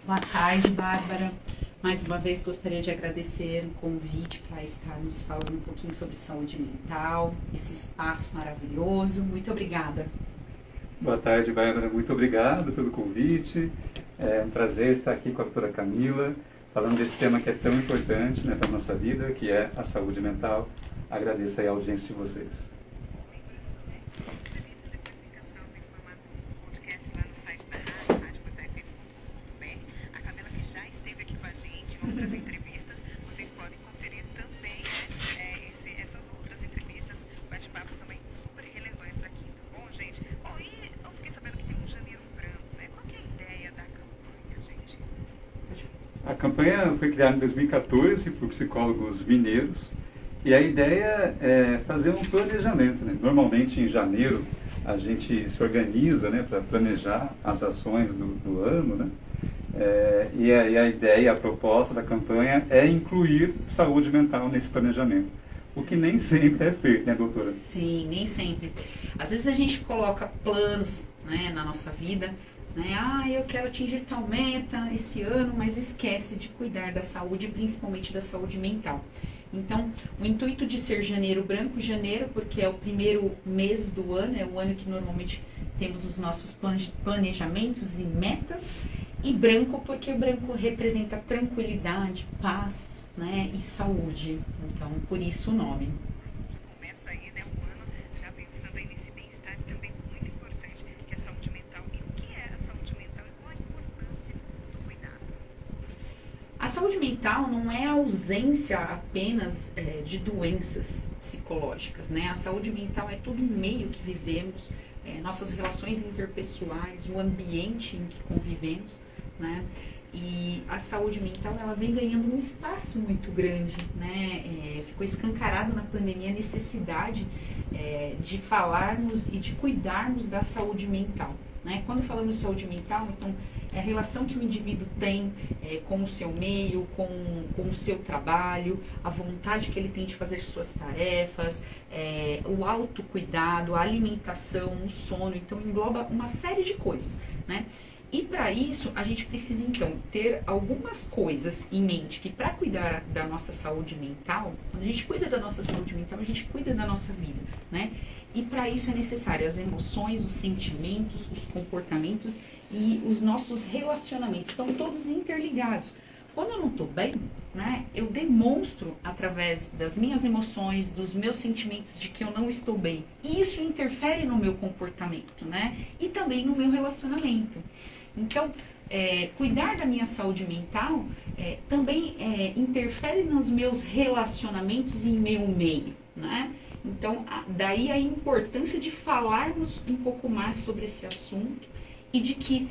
Boa tarde, Bárbara. Mais uma vez gostaria de agradecer o convite para estarmos falando um pouquinho sobre saúde mental, esse espaço maravilhoso. Muito obrigada. Boa tarde, Bárbara. Muito obrigado pelo convite. É um prazer estar aqui com a doutora Camila, falando desse tema que é tão importante, né, para a nossa vida, que é a saúde mental. Agradeço aí a audiência de vocês. Outras entrevistas, vocês podem conferir também, né, essas outras entrevistas, bate-papos também super relevantes aqui, tá bom, gente? Bom, e eu fiquei sabendo que tem um janeiro branco, né? Qual que é a ideia da campanha, gente? A campanha foi criada em 2014 por psicólogos mineiros e a ideia é fazer um planejamento, né? Normalmente em janeiro a gente se organiza, né, para planejar as ações do ano, né? E a ideia, a proposta da campanha é incluir saúde mental nesse planejamento, o que nem sempre é feito, né, doutora? Sim, nem sempre. Às vezes a gente coloca planos, né, na nossa vida, né? Ah, eu quero atingir tal meta esse ano, mas esquece de cuidar da saúde, principalmente da saúde mental. Então, o intuito de ser janeiro branco, janeiro, porque é o primeiro mês do ano, é o ano que normalmente temos os nossos planejamentos e metas, e branco porque o branco representa tranquilidade, paz, né, e saúde. Então, por isso o nome. Começa aí, né, o ano já pensando aí nesse bem-estar também muito importante, que é a saúde mental. E o que é a saúde mental e qual a importância do cuidado? A saúde mental não é a ausência apenas de doenças psicológicas, né? A saúde mental é todo o meio que vivemos, nossas relações interpessoais, o ambiente em que convivemos, né? E a saúde mental, ela vem ganhando um espaço muito grande, né? Ficou escancarado na pandemia a necessidade de falarmos e de cuidarmos da saúde mental, né? Quando falamos de saúde mental, então, é a relação que o indivíduo tem com o seu meio, com o seu trabalho, a vontade que ele tem de fazer suas tarefas, o autocuidado, a alimentação, o sono, então engloba uma série de coisas, né? E para isso, a gente precisa então ter algumas coisas em mente, que para cuidar da nossa saúde mental, quando a gente cuida da nossa saúde mental, a gente cuida da nossa vida, né? E para isso é necessário as emoções, os sentimentos, os comportamentos e os nossos relacionamentos, estão todos interligados. Quando eu não estou bem, né, eu demonstro através das minhas emoções, dos meus sentimentos de que eu não estou bem. E isso interfere no meu comportamento, né? E também no meu relacionamento. Então, cuidar da minha saúde mental também interfere nos meus relacionamentos e em meu meio, né? Então, daí a importância de falarmos um pouco mais sobre esse assunto e de que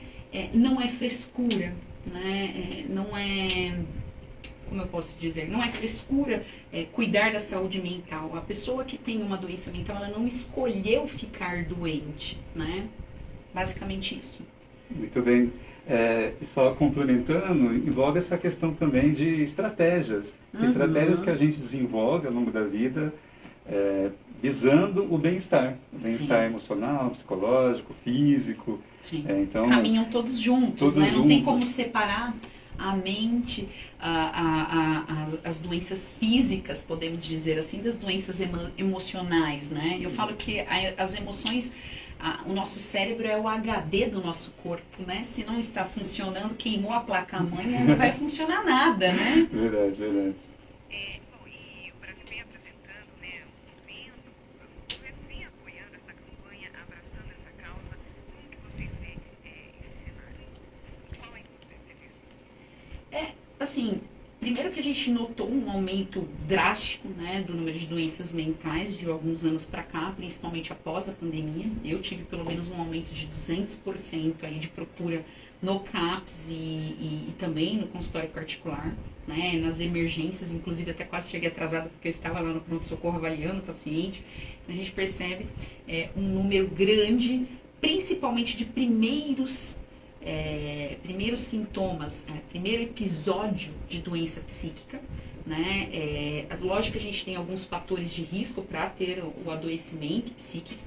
não é frescura, né? Não é, como eu posso dizer, não é frescura cuidar da saúde mental. A pessoa que tem uma doença mental, ela não escolheu ficar doente, né? Basicamente isso. Muito bem. E só complementando, envolve essa questão também de estratégias. Estratégias que a gente desenvolve ao longo da vida, visando o bem-estar. O bem-estar emocional, psicológico, físico. Sim. Então, caminham todos juntos, né? Não tem como separar a mente, as doenças físicas, podemos dizer assim, das doenças emocionais, né? Eu falo que as emoções, o nosso cérebro é o HD do nosso corpo, né? Se não está funcionando, queimou a placa-mãe, não vai funcionar nada, né? Verdade, verdade. Bom, e o Brasil vem apresentando, né, um movimento, o governo vem apoiando essa campanha, abraçando essa causa. Como que vocês veem esse cenário? Qual a importância disso? Assim, primeiro que a gente notou um aumento drástico, né, do número de doenças mentais de alguns anos para cá, principalmente após a pandemia. Eu tive pelo menos um aumento de 200% aí de procura no CAPS e também no consultório particular, né, nas emergências, inclusive até quase cheguei atrasada porque eu estava lá no pronto-socorro avaliando o paciente. A gente percebe um número grande, principalmente de primeiros sintomas, primeiro episódio de doença psíquica, né? Lógico que a gente tem alguns fatores de risco para ter o adoecimento psíquico,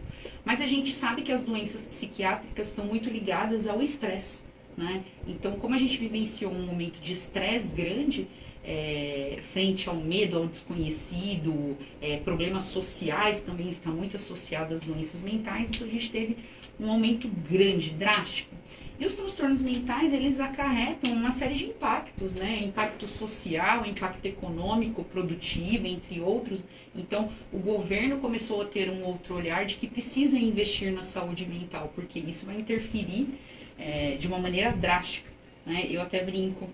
mas a gente sabe que as doenças psiquiátricas estão muito ligadas ao estresse, né? Então, como a gente vivenciou um momento de estresse grande, frente ao medo, ao desconhecido, problemas sociais também estão muito associados às doenças mentais, então a gente teve um aumento grande, drástico. E os transtornos mentais, eles acarretam uma série de impactos, né? Impacto social, impacto econômico, produtivo, entre outros. Então, o governo começou a ter um outro olhar de que precisa investir na saúde mental, porque isso vai interferir de uma maneira drástica, né? Eu até brinco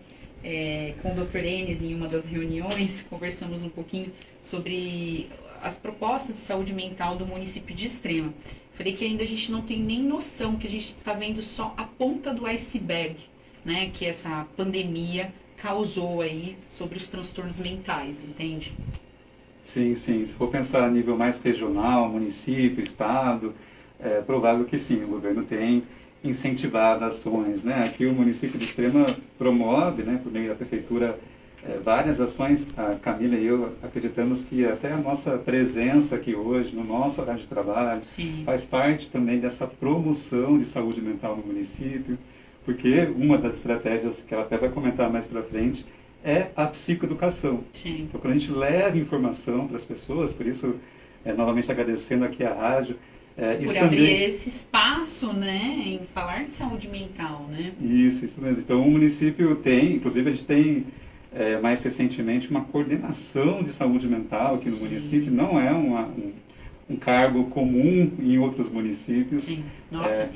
com o Dr. Enes em uma das reuniões, conversamos um pouquinho sobre as propostas de saúde mental do município de Extrema. Falei que ainda a gente não tem nem noção, que a gente está vendo só a ponta do iceberg, né, que essa pandemia causou aí sobre os transtornos mentais, entende? Sim, sim. Se for pensar a nível mais regional, município, estado, é provável que sim, o governo tem incentivado ações, né? Aqui o município de Extrema promove, né, por meio da prefeitura, várias ações. A Camila e eu acreditamos que até a nossa presença aqui hoje, no nosso horário de trabalho, Sim. faz parte também dessa promoção de saúde mental no município, porque uma das estratégias que ela até vai comentar mais para frente é a psicoeducação. Sim. Então, quando a gente leva informação para as pessoas, por isso, novamente agradecendo aqui a rádio, Por isso abrir também... esse espaço, né, em falar de saúde mental, né? Isso mesmo. Então, o município tem, inclusive a gente tem mais recentemente uma coordenação de saúde mental aqui no Sim. município. Não é um cargo comum em outros municípios. Sim. Nossa,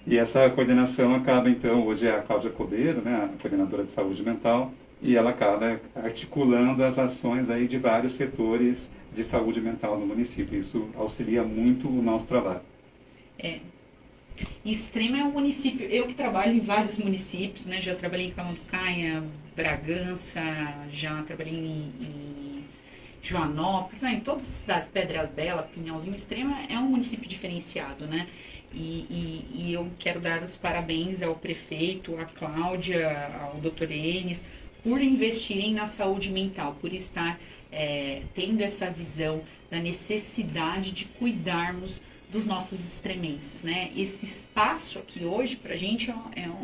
E essa coordenação acaba, então, hoje é a Cláudia Cobeiro, né, a coordenadora de saúde mental, e ela acaba articulando as ações aí de vários setores de saúde mental no município. Isso auxilia muito o nosso trabalho. Extrema é um município, eu que trabalho em vários municípios, né? Já trabalhei em Camanducaia, Bragança, já trabalhei em Joanópolis, em todas as cidades, Pedra Bela, Pinhalzinho. Extrema é um município diferenciado, né? E eu quero dar os parabéns ao prefeito, à Cláudia, ao Dr. Enes, por investirem na saúde mental, por estar tendo essa visão da necessidade de cuidarmos dos nossos extremenses, né? Esse espaço aqui hoje, pra gente,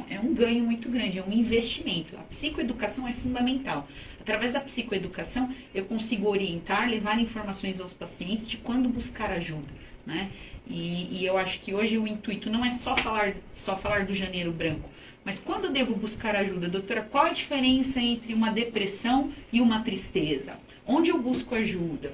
é um ganho muito grande, é um investimento. A psicoeducação é fundamental. Através da psicoeducação, eu consigo orientar, levar informações aos pacientes de quando buscar ajuda, né? E eu acho que hoje o intuito não é só falar do janeiro branco, mas quando eu devo buscar ajuda? Doutora, qual a diferença entre uma depressão e uma tristeza? Onde eu busco ajuda?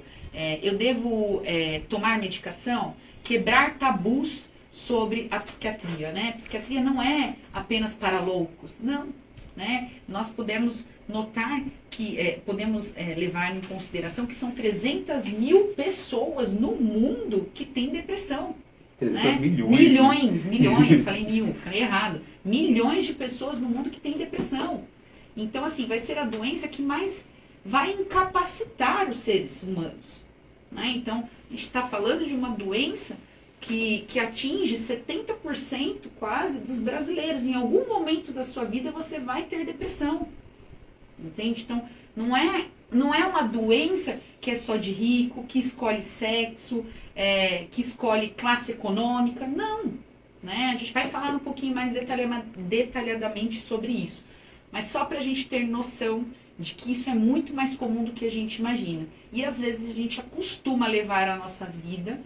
Eu devo tomar medicação? Quebrar tabus sobre a psiquiatria, né? A psiquiatria não é apenas para loucos, não, né? Nós podemos notar que, podemos levar em consideração que são 300 mil pessoas no mundo que têm depressão. 300 né? milhões. Milhões, falei mil, falei errado. Milhões de pessoas no mundo que têm depressão. Então, assim, vai ser a doença que mais vai incapacitar os seres humanos. Né? Então, a gente está falando de uma doença que atinge 70% quase dos brasileiros. Em algum momento da sua vida você vai ter depressão. Entende? Então, não é uma doença que é só de rico, que escolhe sexo, que escolhe classe econômica. Não. Né? A gente vai falar um pouquinho mais detalhadamente sobre isso. Mas só para a gente ter noção de que isso é muito mais comum do que a gente imagina. E às vezes a gente acostuma levar a nossa vida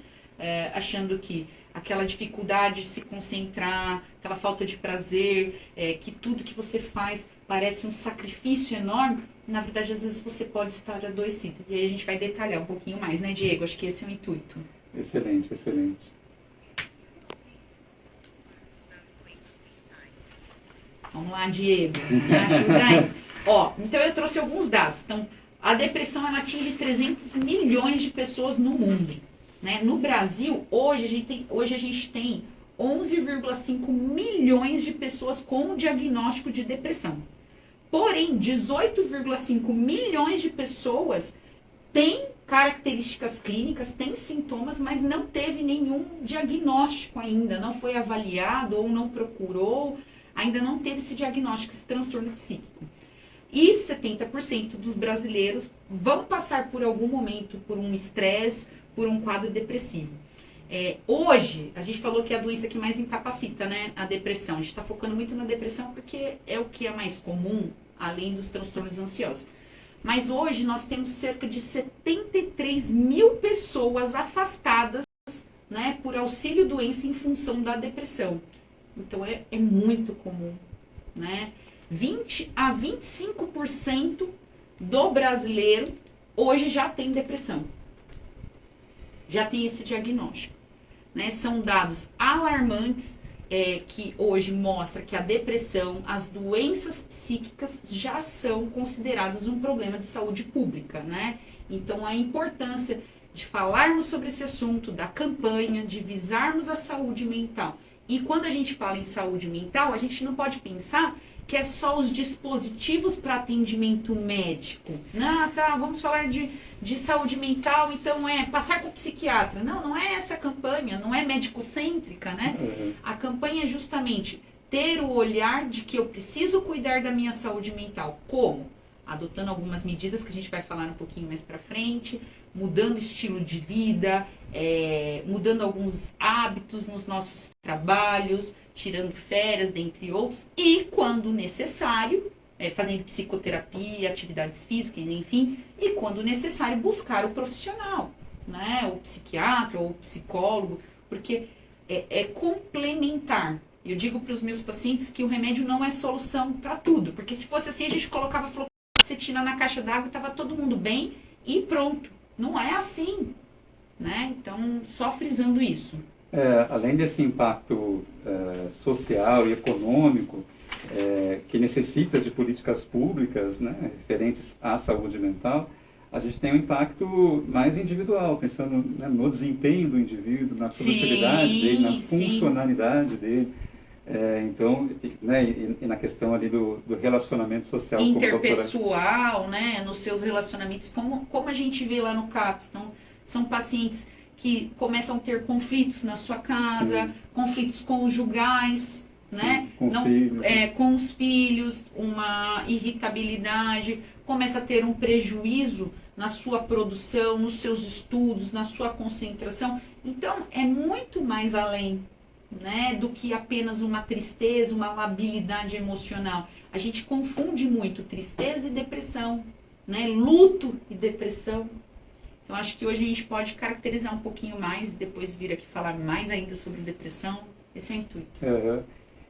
achando que aquela dificuldade de se concentrar, aquela falta de prazer, que tudo que você faz parece um sacrifício enorme, na verdade às vezes você pode estar adoecido. E aí a gente vai detalhar um pouquinho mais, né, Diego? Acho que esse é o intuito. Excelente, excelente. Vamos lá, Diego. Me ajuda aí. Ó, então eu trouxe alguns dados. Então, a depressão ela atinge 300 milhões de pessoas no mundo. Né? No Brasil, hoje a gente tem 11,5 milhões de pessoas com o diagnóstico de depressão. Porém, 18,5 milhões de pessoas têm características clínicas, têm sintomas, mas não teve nenhum diagnóstico ainda, não foi avaliado ou não procurou, ainda não teve esse diagnóstico, esse transtorno psíquico. E 70% dos brasileiros vão passar por algum momento por um estresse, por um quadro depressivo. Hoje, a gente falou que é a doença que mais incapacita, né? A depressão. A gente está focando muito na depressão porque é o que é mais comum, além dos transtornos ansiosos. Mas hoje nós temos cerca de 73 mil pessoas afastadas, né, por auxílio-doença em função da depressão. Então é muito comum, né? 20 a 25% do brasileiro hoje já tem depressão. Já tem esse diagnóstico, né? São dados alarmantes que hoje mostram que a depressão, as doenças psíquicas já são consideradas um problema de saúde pública, né? Então a importância de falarmos sobre esse assunto, da campanha, de visarmos a saúde mental. E quando a gente fala em saúde mental, a gente não pode pensar que é só os dispositivos para atendimento médico. Não, tá, vamos falar de saúde mental, então passar com o psiquiatra. Não é essa a campanha, não é médico-cêntrica, né? A campanha é justamente ter o olhar de que eu preciso cuidar da minha saúde mental. Como? Adotando algumas medidas que a gente vai falar um pouquinho mais para frente, mudando o estilo de vida, mudando alguns hábitos nos nossos trabalhos, tirando férias, dentre outros, e quando necessário, fazendo psicoterapia, atividades físicas, enfim, e quando necessário buscar o profissional, né, o psiquiatra ou o psicólogo, porque é complementar. Eu digo para os meus pacientes que o remédio não é solução para tudo, porque se fosse assim a gente colocava fluoxetina na caixa d'água e estava todo mundo bem e pronto. Não é assim, né? Então, só frisando isso. Além desse impacto social e econômico, que necessita de políticas públicas, né, referentes à saúde mental, a gente tem um impacto mais individual, pensando, né, no desempenho do indivíduo, na produtividade dele, na funcionalidade dele. Então, né, e na questão ali do relacionamento social. Interpessoal, né, nos seus relacionamentos, como a gente vê lá no CAPS. Então, são pacientes que começam a ter conflitos na sua casa, conflitos conjugais, né? Com os filhos, uma irritabilidade, começa a ter um prejuízo na sua produção, nos seus estudos, na sua concentração. Então, é muito mais além, né, do que apenas uma tristeza, uma labilidade emocional. A gente confunde muito tristeza e depressão, né, luto e depressão. Então, acho que hoje a gente pode caracterizar um pouquinho mais, depois vir aqui falar mais ainda sobre depressão. Esse é o intuito.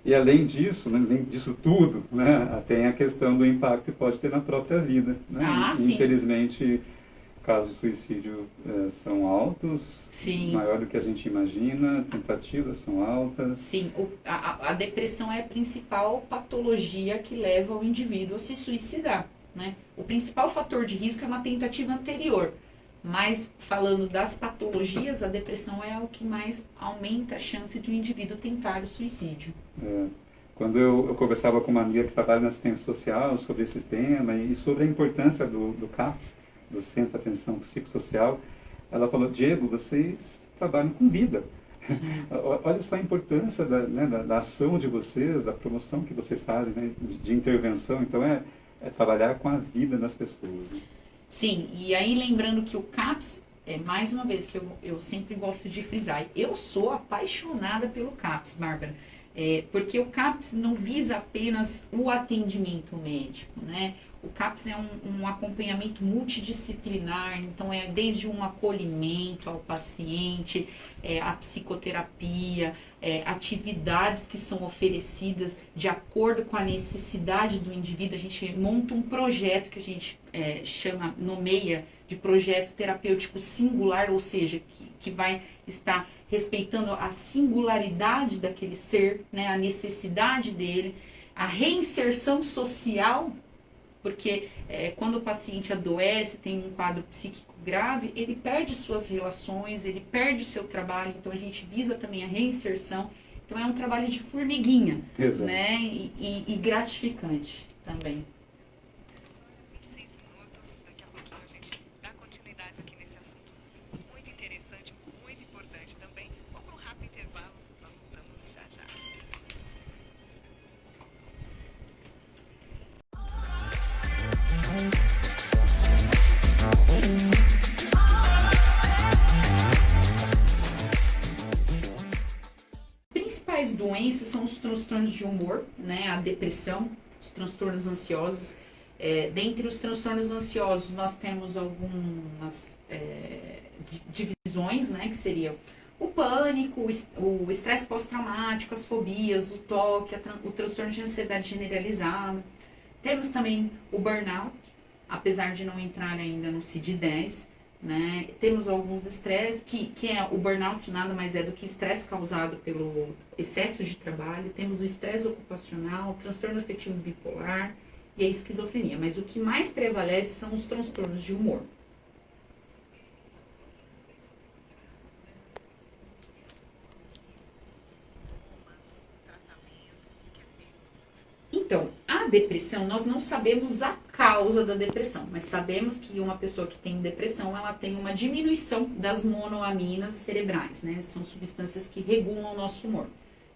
E além disso, né, além disso tudo, né, tem a questão do impacto que pode ter na própria vida. Né? Infelizmente, casos de suicídio são altos, maior do que a gente imagina, tentativas são altas. Sim, a depressão é a principal patologia que leva o indivíduo a se suicidar, né? O principal fator de risco é uma tentativa anterior, mas falando das patologias, a depressão é o que mais aumenta a chance de um indivíduo tentar o suicídio. Quando eu conversava com uma amiga que trabalha na assistência social sobre esse tema e sobre a importância do CAPS, do Centro de Atenção Psicossocial, ela falou: Diego, vocês trabalham com vida. Olha só a importância da ação de vocês, da promoção que vocês fazem, né, de intervenção. Então, é trabalhar com a vida das pessoas. Né? Sim, e aí lembrando que o CAPS, mais uma vez que eu sempre gosto de frisar, eu sou apaixonada pelo CAPS, Bárbara, porque o CAPS não visa apenas o atendimento médico, né? O CAPS é um acompanhamento multidisciplinar, então é desde um acolhimento ao paciente, a psicoterapia, atividades que são oferecidas de acordo com a necessidade do indivíduo. A gente monta um projeto que a gente nomeia de projeto terapêutico singular, ou seja, que vai estar respeitando a singularidade daquele ser, né, a necessidade dele, a reinserção social. Porque quando o paciente adoece, tem um quadro psíquico grave, ele perde suas relações, ele perde o seu trabalho, então a gente visa também a reinserção. Então é um trabalho de formiguinha, né? E gratificante também. 26 minutos, daqui a pouquinho a gente dá continuidade aqui nesse assunto muito interessante, muito importante também. Vamos para um rápido intervalo, nós voltamos já já. de humor, né? A depressão, os transtornos ansiosos. Dentre os transtornos ansiosos, nós temos algumas divisões, né? Que seriam o pânico, o estresse pós-traumático, as fobias, o toque, o transtorno de ansiedade generalizada. Temos também o burnout, apesar de não entrar ainda no CID-10, né? Temos alguns estresses, que é o burnout nada mais é do que estresse causado pelo excesso de trabalho. Temos o estresse ocupacional, o transtorno afetivo bipolar e a esquizofrenia. Mas o que mais prevalece são os transtornos de humor. Então, a depressão, nós não sabemos a causa da depressão, mas sabemos que uma pessoa que tem depressão, ela tem uma diminuição das monoaminas cerebrais, né? São substâncias que regulam o nosso humor,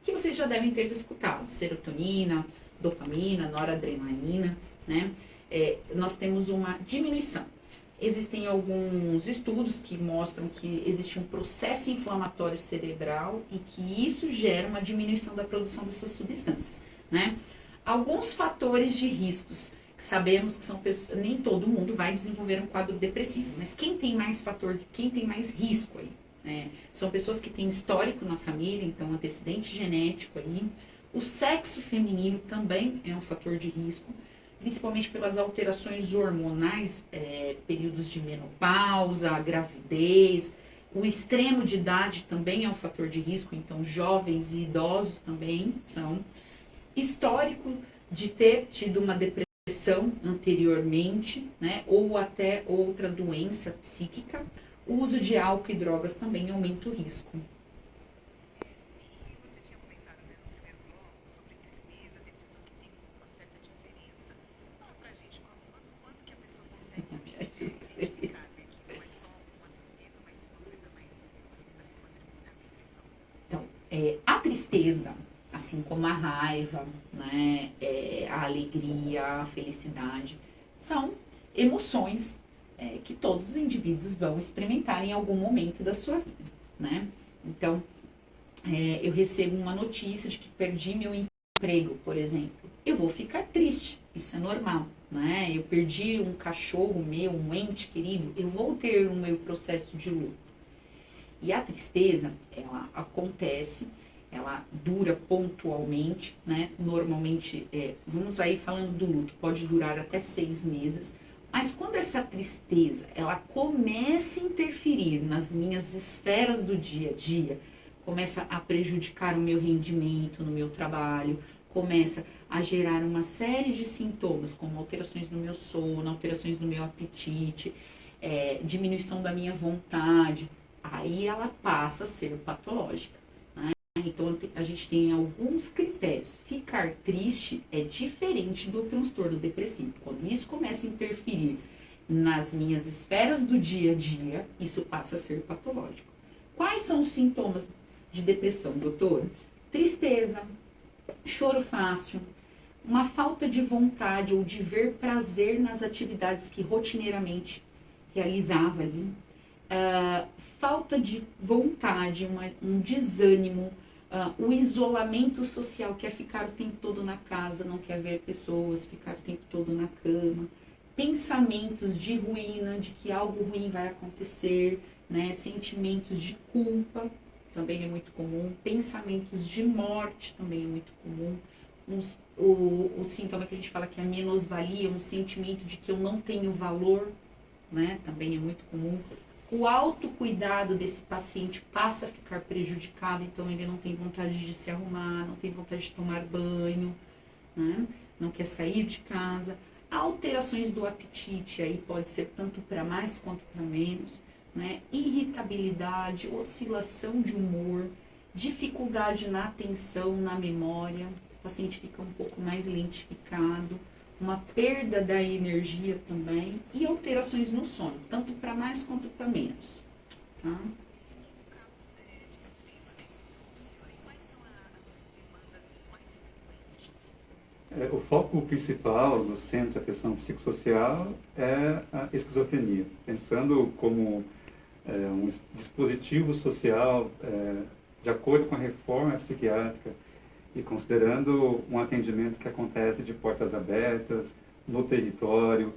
que vocês já devem ter escutado, serotonina, dopamina, noradrenalina, né? Nós temos uma diminuição. Existem alguns estudos que mostram que existe um processo inflamatório cerebral e que isso gera uma diminuição da produção dessas substâncias, né? Alguns fatores de riscos, que sabemos que são pessoas, nem todo mundo vai desenvolver um quadro depressivo, mas quem tem mais risco aí, né? São pessoas que têm histórico na família, então antecedente genético aí. O sexo feminino também é um fator de risco, principalmente pelas alterações hormonais, períodos de menopausa, gravidez. O extremo de idade também é um fator de risco, então jovens e idosos também são. Histórico de ter tido uma depressão anteriormente, né, ou até outra doença psíquica. O uso de álcool e drogas também aumenta o risco. Você tinha comentado, né, no primeiro bloco sobre tristeza, depressão, que tem uma certa diferença. Fala pra gente quando que a pessoa consegue identificar, né, que não é só uma tristeza, mas uma coisa mais profunda como a depressão. Então, a tristeza, assim como a raiva, né, a alegria, a felicidade, são emoções que todos os indivíduos vão experimentar em algum momento da sua vida, né? Então, eu recebo uma notícia de que perdi meu emprego, por exemplo. Eu vou ficar triste, isso é normal, né? Eu perdi um cachorro meu, um ente querido, eu vou ter o meu processo de luto. E a tristeza, ela acontece, ela dura pontualmente, né? Normalmente, vamos aí falando do luto, pode durar até 6 meses, mas quando essa tristeza, ela começa a interferir nas minhas esferas do dia a dia, começa a prejudicar o meu rendimento no meu trabalho, começa a gerar uma série de sintomas, como alterações no meu sono, alterações no meu apetite, diminuição da minha vontade, aí ela passa a ser patológica. Então, a gente tem alguns critérios. Ficar triste é diferente do transtorno depressivo. Quando isso começa a interferir nas minhas esferas do dia a dia, isso passa a ser patológico. Quais são os sintomas de depressão, doutor? Tristeza, choro fácil, uma falta de vontade ou de ver prazer nas atividades que rotineiramente realizava ali, falta de vontade, um desânimo, o isolamento social, que é ficar o tempo todo na casa, não quer ver pessoas, ficar o tempo todo na cama, pensamentos de ruína, de que algo ruim vai acontecer, né? Sentimentos de culpa também é muito comum, pensamentos de morte também é muito comum, o sintoma que a gente fala que é a menosvalia, um sentimento de que eu não tenho valor, né? Também é muito comum. O autocuidado desse paciente passa a ficar prejudicado, então ele não tem vontade de se arrumar, não tem vontade de tomar banho, né? Não quer sair de casa. Alterações do apetite, aí pode ser tanto para mais quanto para menos, né? Irritabilidade, oscilação de humor, dificuldade na atenção, na memória, o paciente fica um pouco mais lentificado, uma perda da energia também e alterações no sono, tanto para mais quanto para menos. Tá? O foco principal do Centro de Atenção Psicossocial é a esquizofrenia, pensando como um dispositivo social de acordo com a reforma psiquiátrica e considerando um atendimento que acontece de portas abertas, no território,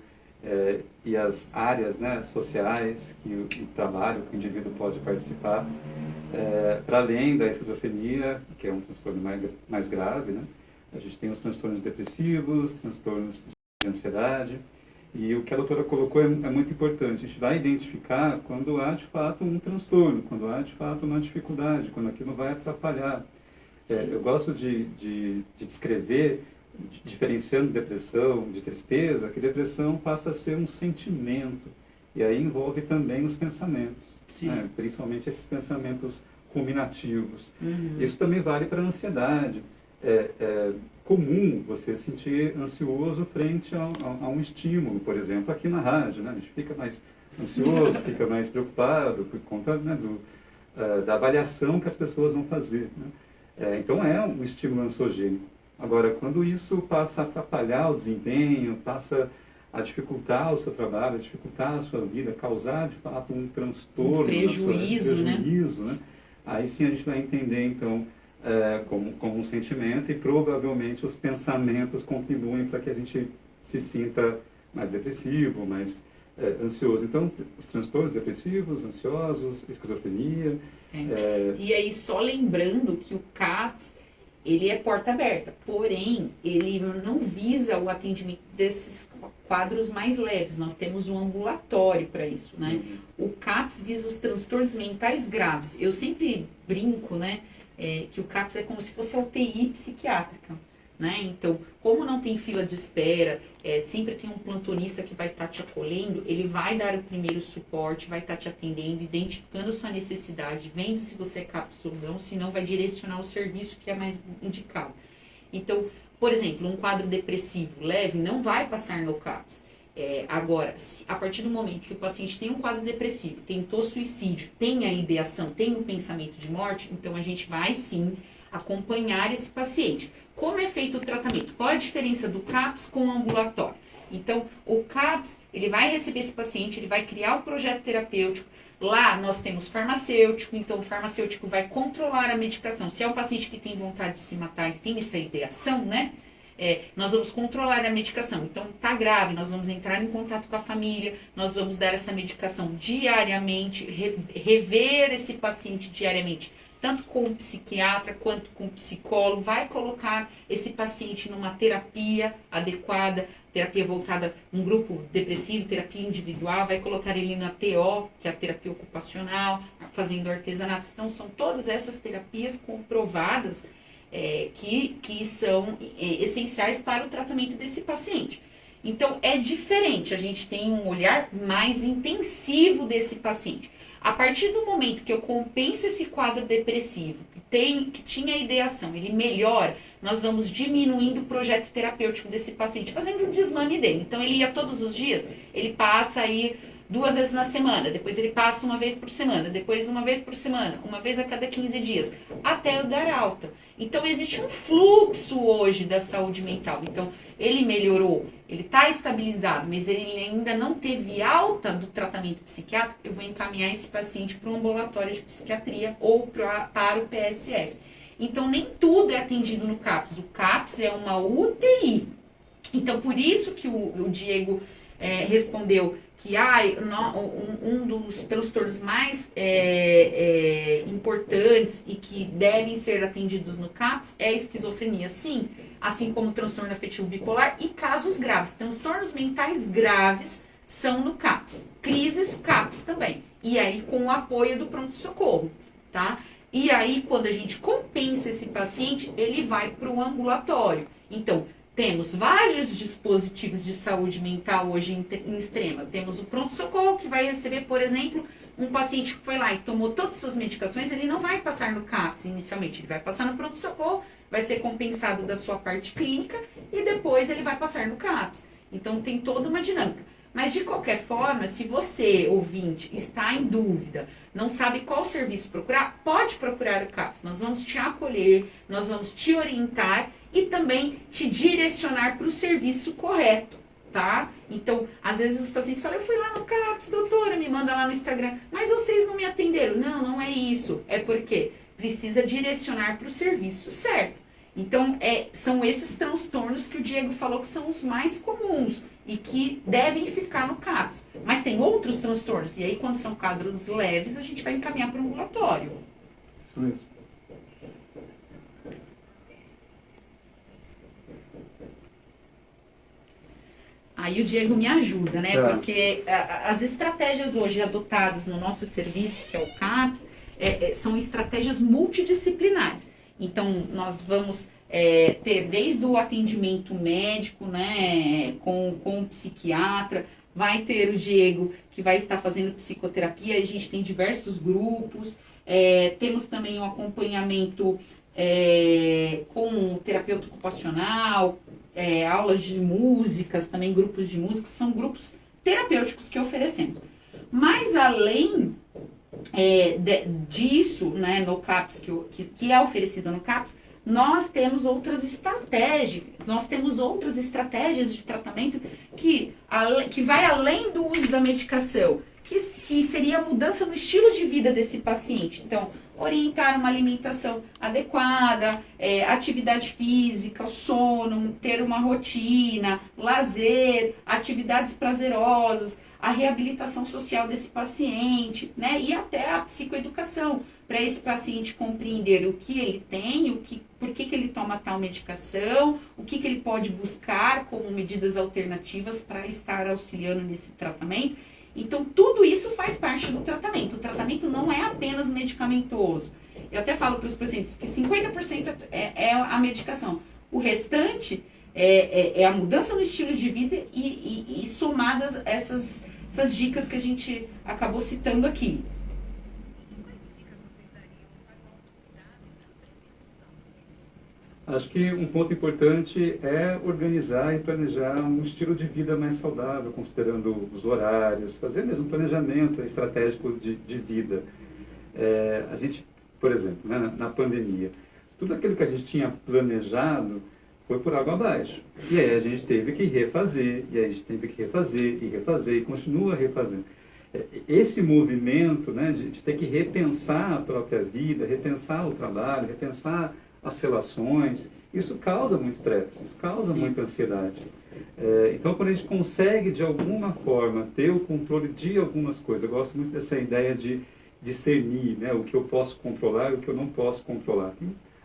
e as áreas, né, sociais que o trabalho, que o indivíduo pode participar, para além da esquizofrenia, que é um transtorno mais grave, né, a gente tem os transtornos depressivos, transtornos de ansiedade, e o que a doutora colocou é muito importante. A gente vai identificar quando há de fato um transtorno, quando há de fato uma dificuldade, quando aquilo vai atrapalhar. Eu gosto de descrever, diferenciando depressão de tristeza, que depressão passa a ser um sentimento, e aí envolve também os pensamentos, né? Principalmente esses pensamentos ruminativos. Isso também vale para a ansiedade. É comum você se sentir ansioso frente a um estímulo, por exemplo, aqui na rádio, né? A gente fica mais ansioso, fica mais preocupado por conta, né, da avaliação que as pessoas vão fazer, né? Então é um estímulo ansiogênico. Agora, quando isso passa a atrapalhar o desempenho, passa a dificultar o seu trabalho, a dificultar a sua vida, causar de fato um transtorno, um prejuízo, né? Aí sim a gente vai entender então como um sentimento, e provavelmente os pensamentos contribuem para que a gente se sinta mais depressivo, mais ansioso. Então, os transtornos depressivos, ansiosos, esquizofrenia. E aí, só lembrando que o CAPS, ele é porta aberta, porém, ele não visa o atendimento desses quadros mais leves. Nós temos um ambulatório para isso, né? O CAPS visa os transtornos mentais graves. Eu sempre brinco, né, que o CAPS é como se fosse a UTI psiquiátrica, né? Então, como não tem fila de espera, sempre tem um plantonista que vai estar te acolhendo, ele vai dar o primeiro suporte, vai estar te atendendo, identificando sua necessidade, vendo se você é CAPS ou não, se não vai direcionar o serviço que é mais indicado. Então, por exemplo, um quadro depressivo leve não vai passar no CAPS. Agora, a partir do momento que o paciente tem um quadro depressivo, tentou suicídio, tem a ideação, tem o pensamento de morte, então a gente vai sim acompanhar esse paciente. Como é feito o tratamento? Qual a diferença do CAPS com o ambulatório? Então, o CAPS, ele vai receber esse paciente, ele vai criar o projeto terapêutico. Lá nós temos farmacêutico, então o farmacêutico vai controlar a medicação. Se é um paciente que tem vontade de se matar e tem essa ideação, né? Nós vamos controlar a medicação. Então, tá grave, nós vamos entrar em contato com a família, nós vamos dar essa medicação diariamente, rever esse paciente diariamente, tanto com o psiquiatra quanto com o psicólogo, vai colocar esse paciente numa terapia adequada, terapia voltada um grupo depressivo, terapia individual, vai colocar ele na TO, que é a terapia ocupacional, fazendo artesanato. Então, são todas essas terapias comprovadas que são essenciais para o tratamento desse paciente. Então, é diferente, a gente tem um olhar mais intensivo desse paciente. A partir do momento que eu compenso esse quadro depressivo, que tinha ideação, ele melhora, nós vamos diminuindo o projeto terapêutico desse paciente, fazendo um desmame dele. Então, ele ia todos os dias, ele passa aí 2 vezes na semana, depois ele passa 1 vez por semana, depois 1 vez por semana, 1 vez a cada 15 dias, até eu dar alta. Então, existe um fluxo hoje da saúde mental. Então, ele melhorou, ele está estabilizado, mas ele ainda não teve alta do tratamento psiquiátrico, eu vou encaminhar esse paciente para um ambulatório de psiquiatria ou para o PSF. Então, nem tudo é atendido no CAPS. O CAPS é uma UTI. Então, por isso que o Diego respondeu que um dos transtornos mais importantes e que devem ser atendidos no CAPS é a esquizofrenia, sim, assim como o transtorno afetivo bipolar e casos graves. Transtornos mentais graves são no CAPS, crises CAPS também, e aí com o apoio do pronto-socorro, tá? E aí, quando a gente compensa esse paciente, ele vai para o ambulatório. Então, temos vários dispositivos de saúde mental hoje em extrema. Temos o pronto-socorro, que vai receber, por exemplo, um paciente que foi lá e tomou todas as suas medicações, ele não vai passar no CAPS inicialmente, ele vai passar no pronto-socorro, vai ser compensado da sua parte clínica e depois ele vai passar no CAPS. Então, tem toda uma dinâmica. Mas, de qualquer forma, se você, ouvinte, está em dúvida, não sabe qual serviço procurar, pode procurar o CAPS. Nós vamos te acolher, nós vamos te orientar e também te direcionar para o serviço correto, tá? Então, às vezes os pacientes falam, eu fui lá no CAPS, doutora, me manda lá no Instagram, mas vocês não me atenderam. Não, não é isso. É porque precisa direcionar para o serviço certo. Então, são esses transtornos que o Diego falou que são os mais comuns e que devem ficar no CAPS. Mas tem outros transtornos, e aí quando são quadros leves, a gente vai encaminhar para o ambulatório. Isso mesmo. Aí o Diego me ajuda, né? Tá. Porque as estratégias hoje adotadas no nosso serviço, que é o CAPS, são estratégias multidisciplinares. Então, nós vamos ter desde o atendimento médico, né, com o psiquiatra, vai ter o Diego que vai estar fazendo psicoterapia, a gente tem diversos grupos, temos também um acompanhamento com o terapeuta ocupacional, aulas de músicas, também grupos de música, são grupos terapêuticos que oferecemos. Mas além disso, né, no CAPS, que é oferecido no CAPS, nós temos outras estratégias de tratamento que vai além do uso da medicação, que seria a mudança no estilo de vida desse paciente. Então, orientar uma alimentação adequada, atividade física, sono, ter uma rotina, lazer, atividades prazerosas, a reabilitação social desse paciente, né? E até a psicoeducação, para esse paciente compreender o que ele tem, por que ele toma tal medicação, o que ele pode buscar como medidas alternativas para estar auxiliando nesse tratamento. Então, tudo isso faz parte do tratamento. O tratamento não é apenas medicamentoso. Eu até falo para os pacientes que 50% é a medicação. O restante é a mudança no estilo de vida e somadas essas dicas que a gente acabou citando aqui. Quais dicas vocês dariam para o autocuidado e para a prevenção? Acho que um ponto importante é organizar e planejar um estilo de vida mais saudável, considerando os horários, fazer mesmo um planejamento estratégico de vida. A gente, por exemplo, né, na pandemia, tudo aquilo que a gente tinha planejado foi por água abaixo. E aí a gente teve que refazer, e continua refazendo. Esse movimento, né, de ter que repensar a própria vida, repensar o trabalho, repensar as relações, isso causa muito estresse, isso causa muita ansiedade. Então, quando a gente consegue, de alguma forma, ter o controle de algumas coisas, eu gosto muito dessa ideia de discernir, né, o que eu posso controlar e o que eu não posso controlar.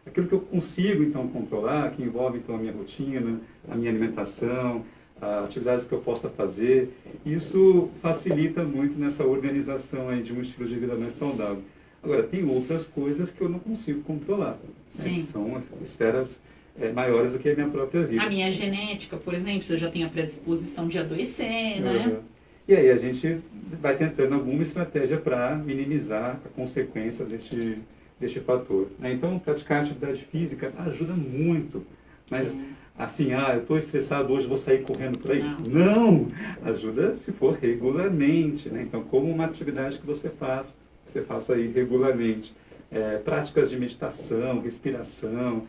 Aquilo que eu consigo, então, controlar, que envolve, então, a minha rotina, a minha alimentação, as atividades que eu possa fazer, isso facilita muito nessa organização aí de um estilo de vida mais saudável. Agora, tem outras coisas que eu não consigo controlar. Sim. Né? São esferas maiores do que a minha própria vida. A minha genética, por exemplo, se eu já tenho a predisposição de adoecer, né? E aí a gente vai tentando alguma estratégia para minimizar a consequência deste fator. Né? Então, praticar atividade física ajuda muito. Mas, assim, eu estou estressado hoje, vou sair correndo por aí. Não! Ajuda se for regularmente. Né? Então, como uma atividade que você faça aí regularmente. Práticas de meditação, respiração,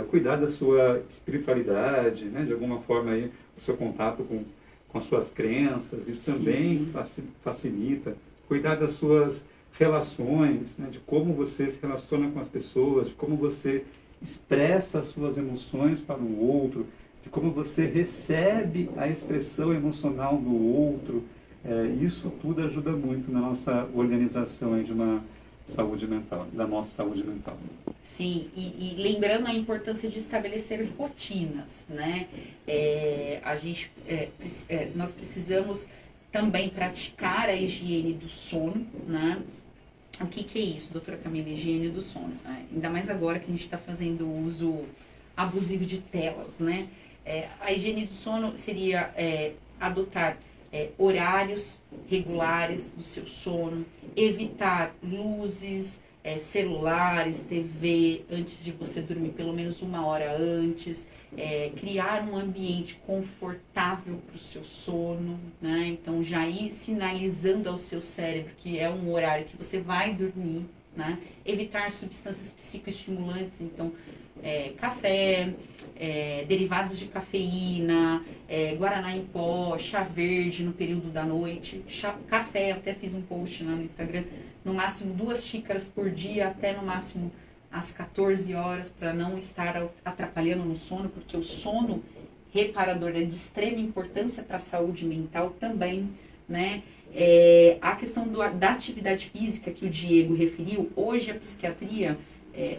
cuidar da sua espiritualidade, né? De alguma forma aí, o seu contato com as suas crenças, isso também facilita. Cuidar das suas relações, né? De como você se relaciona com as pessoas, de como você expressa as suas emoções para o outro, de como você recebe a expressão emocional do outro. Isso tudo ajuda muito na nossa organização aí de uma saúde mental, da nossa saúde mental. Sim, e lembrando a importância de estabelecer rotinas, né? Nós precisamos também praticar a higiene do sono, né? O que é isso, doutora Camila, higiene do sono? Ainda mais agora que a gente está fazendo uso abusivo de telas, né? A higiene do sono seria adotar horários regulares do seu sono, evitar luzes, celulares, TV, antes de você dormir, pelo menos 1 hora antes, criar um ambiente confortável para o seu sono, né? Então já ir sinalizando ao seu cérebro que é um horário que você vai dormir, né? Evitar substâncias psicoestimulantes, então café, derivados de cafeína, guaraná em pó, chá verde no período da noite, café, até fiz um post lá no Instagram, no máximo 2 xícaras por dia, até no máximo às 14 horas para não estar atrapalhando no sono, porque o sono reparador é de extrema importância para a saúde mental também, né? A questão da atividade física que o Diego referiu, hoje a psiquiatria,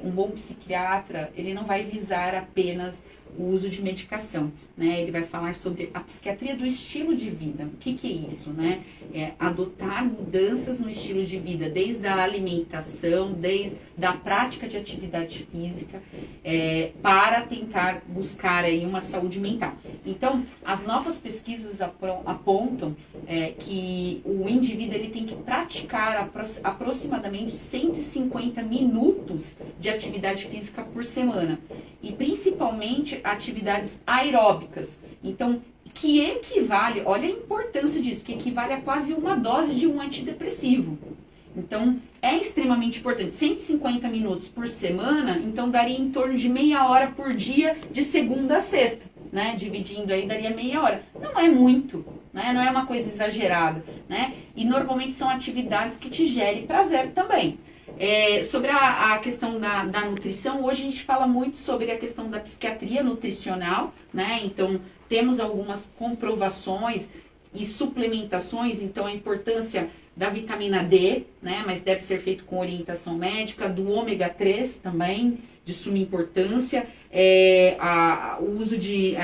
um bom psiquiatra, ele não vai visar apenas o uso de medicação, né? Ele vai falar sobre a psiquiatria do estilo de vida. O que é isso, né? Adotar mudanças no estilo de vida, desde a alimentação, desde a prática de atividade física, para tentar buscar aí uma saúde mental. Então, as novas pesquisas apontam que o indivíduo ele tem que praticar aproximadamente 150 minutos de atividade física por semana. E principalmente atividades aeróbicas. Então, que equivale, olha a importância disso, que equivale a quase uma dose de um antidepressivo. Então, é extremamente importante. 150 minutos por semana, então daria em torno de meia hora por dia, de segunda a sexta, né? Dividindo aí, daria meia hora. Não é muito, né? Não é uma coisa exagerada, né? E normalmente são atividades que te gerem prazer também. Sobre a questão da nutrição, hoje a gente fala muito sobre a questão da psiquiatria nutricional, né? Então, temos algumas comprovações e suplementações, então a importância da vitamina D, né? Mas deve ser feito com orientação médica, do ômega 3 também, de suma importância, o uso de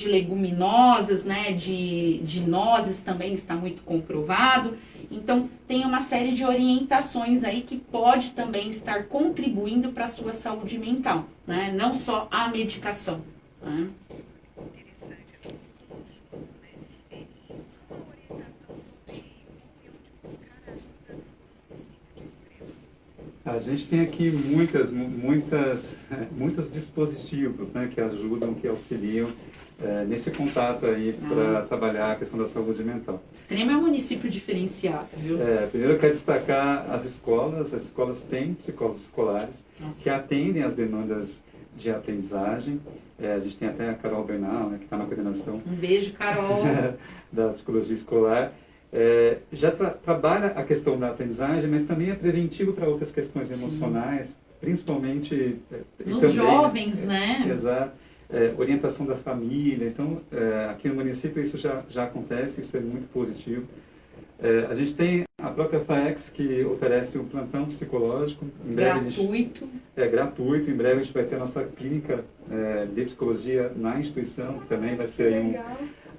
leguminosas, né? De nozes também está muito comprovado. Então, tem uma série de orientações aí que pode também estar contribuindo para a sua saúde mental, né? Não só a medicação, né? Interessante, é tudo conjunto, né? E uma orientação sobre onde buscar ajuda no município de Extrema. A gente tem aqui muitos dispositivos, né, que ajudam, que auxiliam nesse contato aí para trabalhar a questão da saúde mental. Extrema é um município diferenciado, viu? Primeiro eu quero destacar as escolas têm psicólogos escolares que atendem às demandas de aprendizagem. A gente tem até a Carol Bernal, né, que está na coordenação. Um beijo, Carol! Da psicologia escolar. Já trabalha a questão da aprendizagem, mas também é preventivo para outras questões emocionais, principalmente... Nos também, jovens, né? Exato. Orientação da família. Então, aqui no município isso já acontece, isso é muito positivo. A gente tem a própria FAEX, que oferece um plantão psicológico. Em breve gratuito. Gratuito. Em breve a gente vai ter a nossa clínica de psicologia na instituição, que também vai ser aí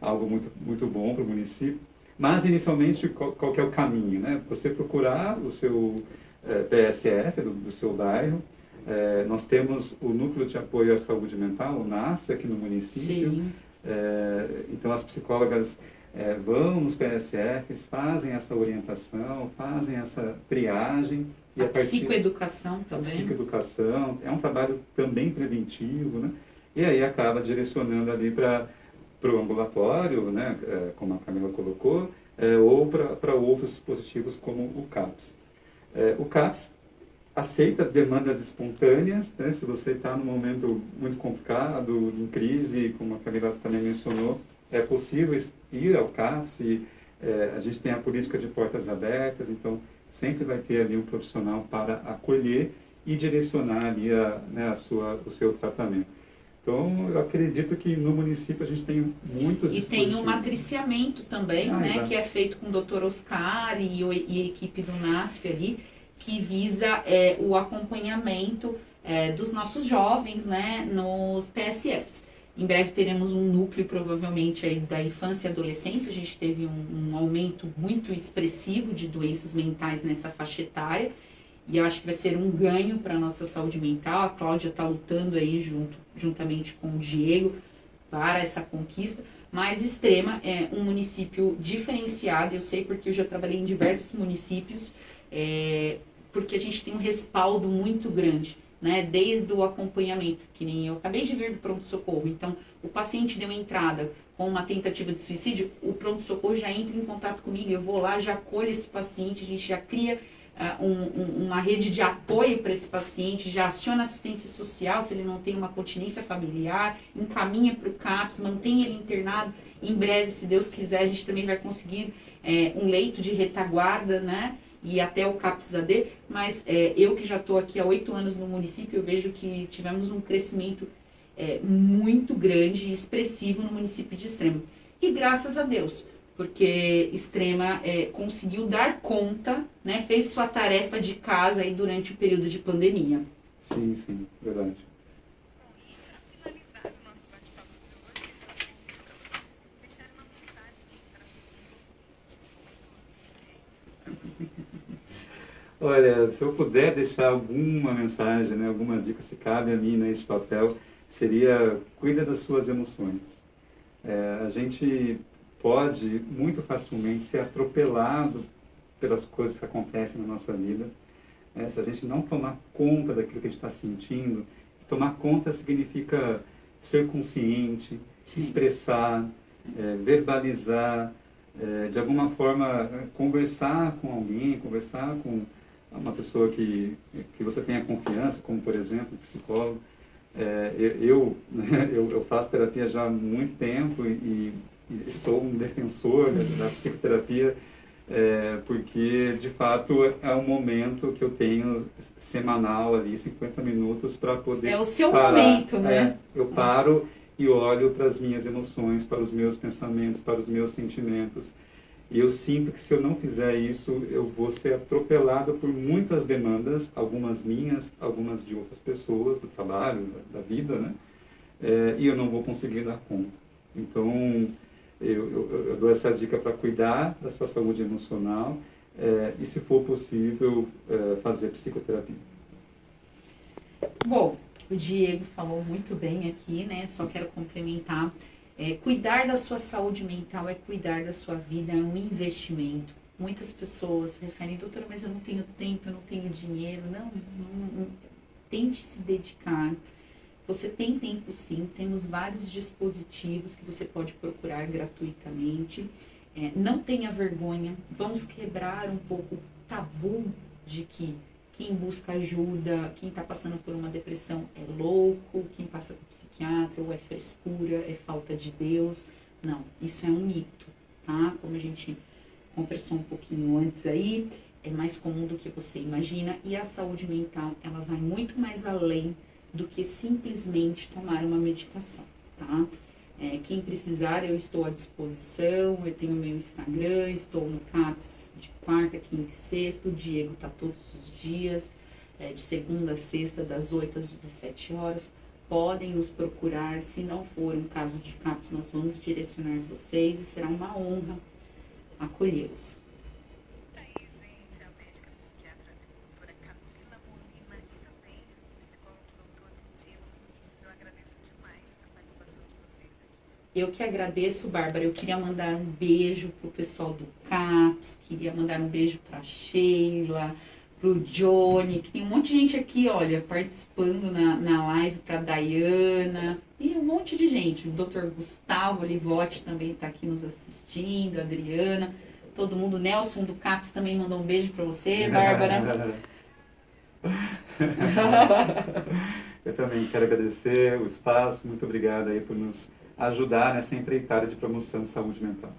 algo muito, muito bom para o município. Mas, inicialmente, qual que é o caminho, né? Você procurar o seu PSF do seu bairro. Nós temos o Núcleo de Apoio à Saúde Mental, o NASF, aqui no município. Sim. Então, as psicólogas vão nos PSFs, fazem essa orientação, fazem essa triagem. E a psicoeducação também. A psicoeducação é um trabalho também preventivo, né? E aí acaba direcionando ali para o ambulatório, né? Como a Camila colocou, ou para outros dispositivos como o CAPS. O CAPS aceita demandas espontâneas, né? Se você está num momento muito complicado, em crise, como a Camila também mencionou, é possível ir ao CAPS e a gente tem a política de portas abertas, então sempre vai ter ali um profissional para acolher e direcionar ali o seu tratamento. Então, eu acredito que no município a gente tem muitos E tem um matriciamento também, né, exato. Que é feito com o Dr. Oscar e a equipe do NASF ali, que visa o acompanhamento dos nossos jovens, né, nos PSFs. Em breve teremos um núcleo, provavelmente, aí, da infância e adolescência. A gente teve um aumento muito expressivo de doenças mentais nessa faixa etária. E eu acho que vai ser um ganho para a nossa saúde mental. A Cláudia está lutando aí juntamente com o Diego para essa conquista. Mas Extrema é um município diferenciado. Eu sei porque eu já trabalhei em diversos municípios, porque a gente tem um respaldo muito grande, né? Desde o acompanhamento, que nem eu acabei de vir do pronto-socorro. Então, o paciente deu entrada com uma tentativa de suicídio, o pronto-socorro já entra em contato comigo, eu vou lá, já acolho esse paciente, a gente já cria uma rede de apoio para esse paciente, já aciona assistência social se ele não tem uma continência familiar, encaminha para o CAPS, mantém ele internado. Em breve, se Deus quiser, a gente também vai conseguir um leito de retaguarda, né? e até o CAPS AD, mas eu que já estou aqui há 8 anos no município, eu vejo que tivemos um crescimento muito grande e expressivo no município de Extrema. E graças a Deus, porque Extrema conseguiu dar conta, né, fez sua tarefa de casa aí durante o período de pandemia. Sim, sim, verdade. Bom, e para finalizar o nosso bate-papo de hoje, eu vou para vocês deixarem uma mensagem para todos os ouvintes, momento livre aí para vocês. Olha, se eu puder deixar alguma mensagem, né, alguma dica, se cabe a mim nesse papel, seria cuida das suas emoções. A gente pode muito facilmente ser atropelado pelas coisas que acontecem na nossa vida. Se a gente não tomar conta daquilo que a gente está sentindo, tomar conta significa ser consciente, se expressar, verbalizar, de alguma forma conversar com alguém, conversar com uma pessoa que você tenha confiança, como por exemplo um psicólogo. Eu faço terapia já há muito tempo e sou um defensor da psicoterapia, porque de fato é um momento que eu tenho semanal ali, 50 minutos para poder É o seu parar. momento, né? Eu paro e olho para as minhas emoções, para os meus pensamentos, para os meus sentimentos. E eu sinto que se eu não fizer isso, eu vou ser atropelado por muitas demandas, algumas minhas, algumas de outras pessoas, do trabalho, da vida, né? E eu não vou conseguir dar conta. Então, eu dou essa dica para cuidar da sua saúde emocional e, se for possível, fazer psicoterapia. Bom, o Diego falou muito bem aqui, né? Só quero complementar. Cuidar da sua saúde mental é cuidar da sua vida, é um investimento. Muitas pessoas se referem, doutora, mas eu não tenho tempo, eu não tenho dinheiro. Não, tente se dedicar. Você tem tempo sim, temos vários dispositivos que você pode procurar gratuitamente. Não tenha vergonha, vamos quebrar um pouco o tabu de que quem busca ajuda, quem está passando por uma depressão é louco, quem passa por psiquiatra ou é frescura, é falta de Deus. Não, isso é um mito, tá? Como a gente conversou um pouquinho antes aí, é mais comum do que você imagina, e a saúde mental, ela vai muito mais além do que simplesmente tomar uma medicação, tá? Quem precisar, eu estou à disposição, eu tenho meu Instagram, estou no CAPS de quarta, quinta e sexta, o Diego está todos os dias, de segunda a sexta, das 8 às 17 horas. Podem nos procurar, se não for um caso de CAPS, nós vamos direcionar vocês e será uma honra acolhê-los. Tá aí, gente, a médica psiquiatra doutora Camila Molina e também o psicólogo doutor Diego Vinícius. Eu agradeço demais a participação de vocês aqui. Eu que agradeço, Bárbara. Eu queria mandar um beijo pro pessoal do CAPS, queria mandar um beijo pra Sheila, pro Johnny, que tem um monte de gente aqui, olha, participando na live, pra Dayana, e um monte de gente. O Dr. Gustavo Livotti também tá aqui nos assistindo, a Adriana, todo mundo. Nelson do CAPS também mandou um beijo pra você, Bárbara. Eu também quero agradecer o espaço, muito obrigado aí por nos ajudar nessa empreitada de promoção de saúde mental.